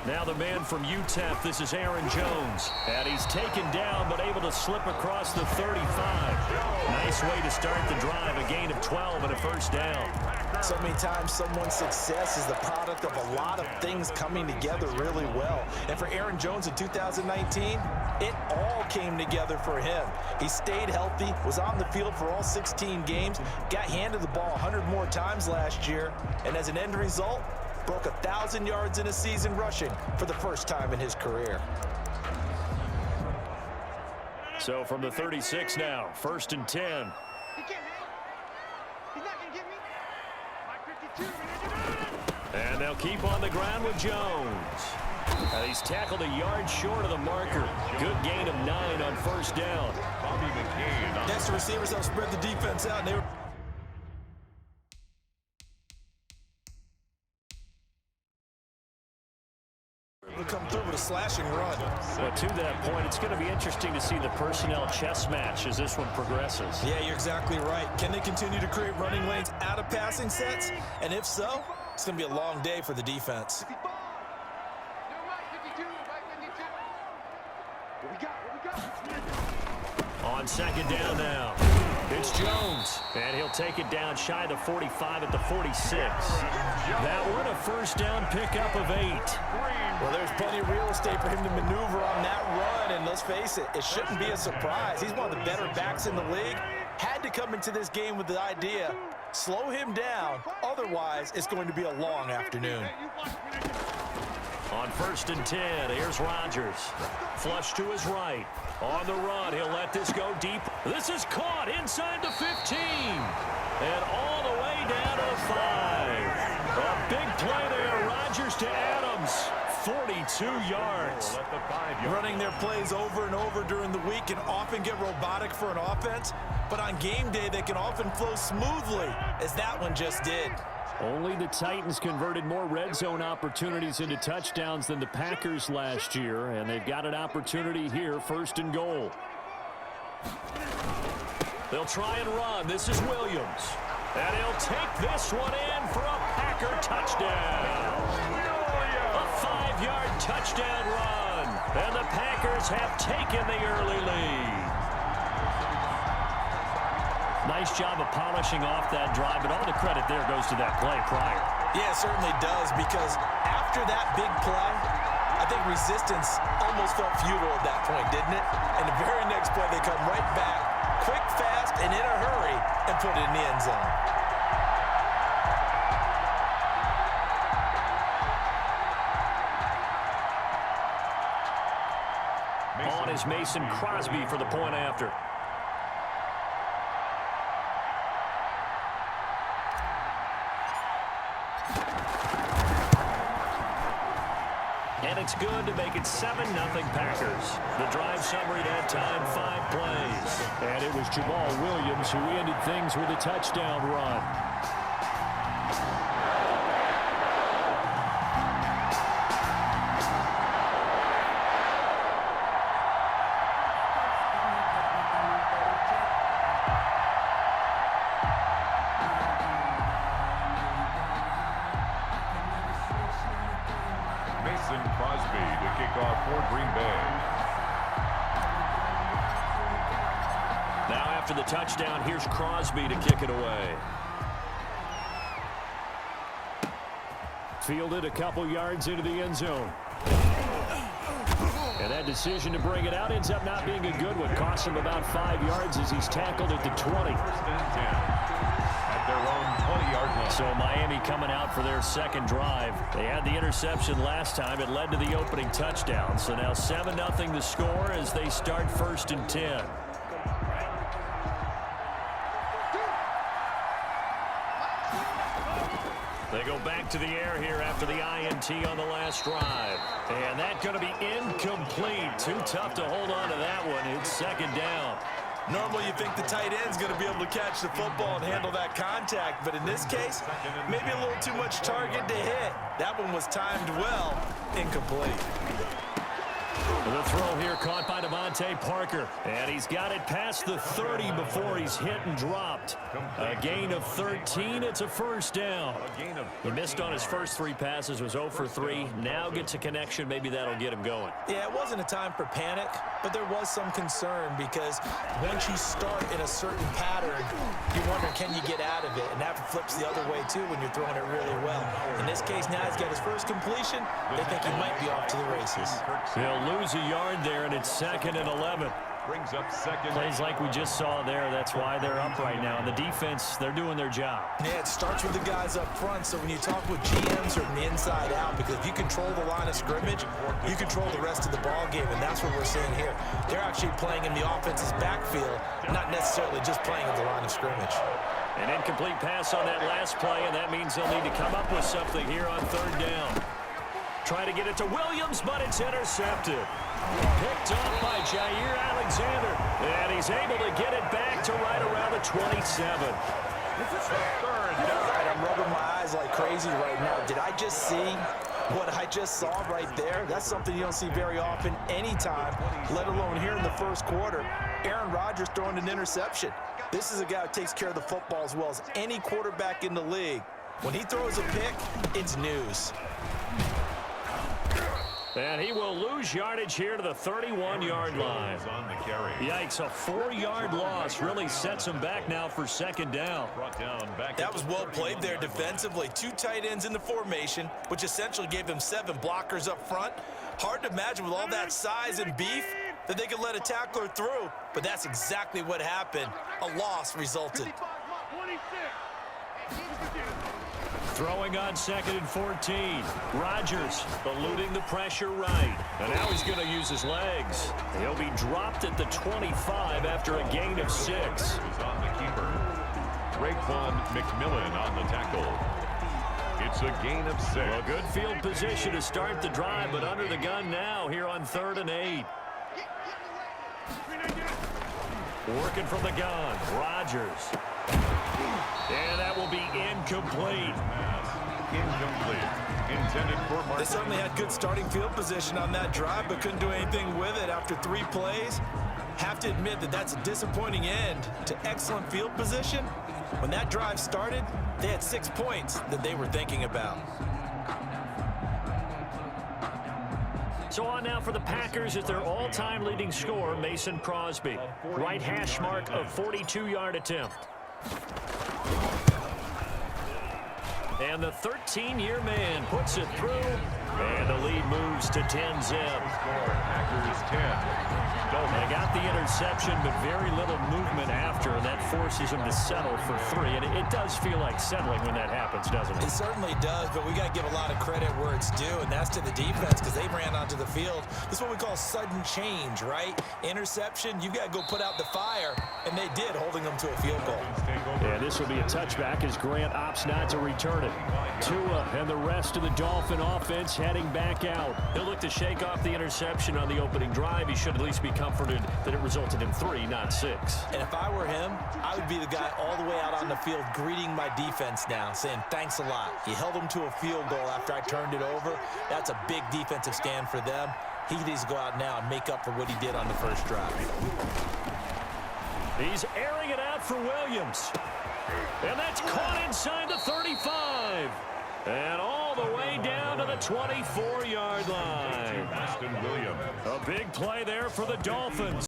Now the man from UTEP, this is Aaron Jones. And he's taken down, but able to slip across the 35. Nice way to start the drive, a gain of 12 and a first down. So many times someone's success is the product of a lot of things coming together really well. And for Aaron Jones in 2019, it all came together for him. He stayed healthy, was on the field for all 16 games, got handed the ball 100 more times last year, and as an end result, broke 1,000 yards in a season rushing for the first time in his career. So from the 36 now, 1st and 10. He can't hang. He's not going to get me. 52. And they'll keep on the ground with Jones. He's tackled a yard short of the marker. Good gain of 9 on 1st down. Next, the receivers have spread the defense out, and they were come through with a slashing run. But to that point, it's going to be interesting to see the personnel chess match as this one progresses. Yeah, you're exactly right. Can they continue to create running lanes out of passing sets? And if so, it's going to be a long day for the defense. On 2nd down now, it's Jones, and he'll take it down shy of the 45 at the 46. That one a 1st down pickup of 8. Well, there's plenty of real estate for him to maneuver on that run, and let's face it, it shouldn't be a surprise. He's one of the better backs in the league. Had to come into this game with the idea, slow him down, otherwise it's going to be a long afternoon. On 1st and 10, here's Rodgers. Flush to his right. On the run, he'll let this go deep. This is caught inside the 15. And all the way down to the 5. A big play there, Rodgers to Adams. 42 yards. Running their plays over and over during the week can often get robotic for an offense, but on game day they can often flow smoothly, as that one just did. Only the Titans converted more red zone opportunities into touchdowns than the Packers last year, and they've got an opportunity here, 1st and goal. They'll try and run. This is Williams. And he'll take this one in for a Packer touchdown. A 5-yard touchdown run. And the Packers have taken the early lead. Nice job of polishing off that drive, but all the credit there goes to that play prior. Yeah, it certainly does, because after that big play, I think resistance almost felt futile at that point, didn't it? And the very next play, they come right back, quick, fast, and in a hurry, and put it in the end zone. On is Mason Crosby for the point after. And it's good to make it 7-0 Packers. The drive summary at that time, 5 plays. And it was Jamal Williams who ended things with a touchdown run. Crosby to kick off for Green Bay. Now after the touchdown, here's Crosby to kick it away. Fielded a couple yards into the end zone. And that decision to bring it out ends up not being a good one. Costs him about 5 yards as he's tackled at the 20. Their own 20-yard line. So Miami coming out for their 2nd drive. They had the interception last time. It led to the opening touchdown. So now 7-0 the score as they start 1st and 10. They go back to the air here after the INT on the last drive. And that's going to be incomplete. Too tough to hold on to that one. It's 2nd down. Normally you think the tight end's going to be able to catch the football and handle that contact, but in this case, maybe a little too much target to hit. That one was timed well, incomplete. The throw here caught by Devontae Parker. And he's got it past the 30 before he's hit and dropped. A gain of 13. It's a first down. He missed on his first 3 passes, was 0 for 3. Now gets a connection. Maybe that'll get him going. Yeah, it wasn't a time for panic, but there was some concern because once you start in a certain pattern, you wonder, can you get out of it? And that flips the other way, too, when you're throwing it really well. In this case, now he's got his first completion. They think he might be off to the races. He'll lose a yard there, and it's 2nd and 11. Brings up second. Plays like we just saw there. That's why they're up right now. And the defense, they're doing their job. Yeah, it starts with the guys up front. So when you talk with GMs or from the inside out, because if you control the line of scrimmage, you control the rest of the ball game, and that's what we're seeing here. They're actually playing in the offense's backfield, not necessarily just playing at the line of scrimmage. An incomplete pass on that last play, and that means they'll need to come up with something here on 3rd down. Try to get it to Williams, but it's intercepted. Picked off by Jair Alexander, and he's able to get it back to right around the 27. This is 3rd down. I'm rubbing my eyes like crazy right now. Did I just see what I just saw right there? That's something you don't see very often anytime, let alone here in the first quarter. Aaron Rodgers throwing an interception. This is a guy who takes care of the football as well as any quarterback in the league. When he throws a pick, it's news. And he will lose yardage here to the 31-yard line. On the carry. Yikes, a 4-yard loss really sets him back now for 2nd down. Brought down back. That was well played there defensively. 2 tight ends in the formation, which essentially gave them 7 blockers up front. Hard to imagine with all that size and beef that they could let a tackler through, but that's exactly what happened. A loss resulted. Throwing on 2nd and 14. Rodgers eluding the pressure right. And now he's going to use his legs. He'll be dropped at the 25 after a gain of 6. Is on the keeper. Raekwon McMillan on the tackle. It's a gain of 6. Well, good field position to start the drive, but under the gun now here on 3rd and 8. Working from the gun. Rodgers. And that will be incomplete. Incomplete. Intended for Martin. They certainly had good starting field position on that drive, but couldn't do anything with it after 3 plays. Have to admit that that's a disappointing end to excellent field position. When that drive started, they had 6 points that they were thinking about. So on now for the Packers is their all-time leading scorer, Mason Crosby. Right hash mark of 42-yard attempt. And the 13-year man puts it through, and the lead moves to 10-zip. Packers 10. They got the interception, but very little movement after, and that forces him to settle for 3. And it does feel like settling when that happens, doesn't it? It certainly does, but we got to give a lot of credit where it's due, and that's to the defense because they ran onto the field. This is what we call sudden change, right? Interception, you got to go put out the fire, and they did, holding them to a field goal. Yeah, this will be a touchback as Grant opts not to return it. Tua and the rest of the Dolphin offense heading back out. He'll look to shake off the interception on the opening drive. He should at least be comforted that it resulted in 3, not 6. And if I were him, I would be the guy all the way out on the field greeting my defense now, saying thanks a lot. You held them to a field goal after I turned it over. That's a big defensive stand for them. He needs to go out now and make up for what he did on the first drive. He's airing it out for Williams. And that's caught inside the 35. And all the way down to the 24-yard line. Aston Williams. A big play there for the Dolphins.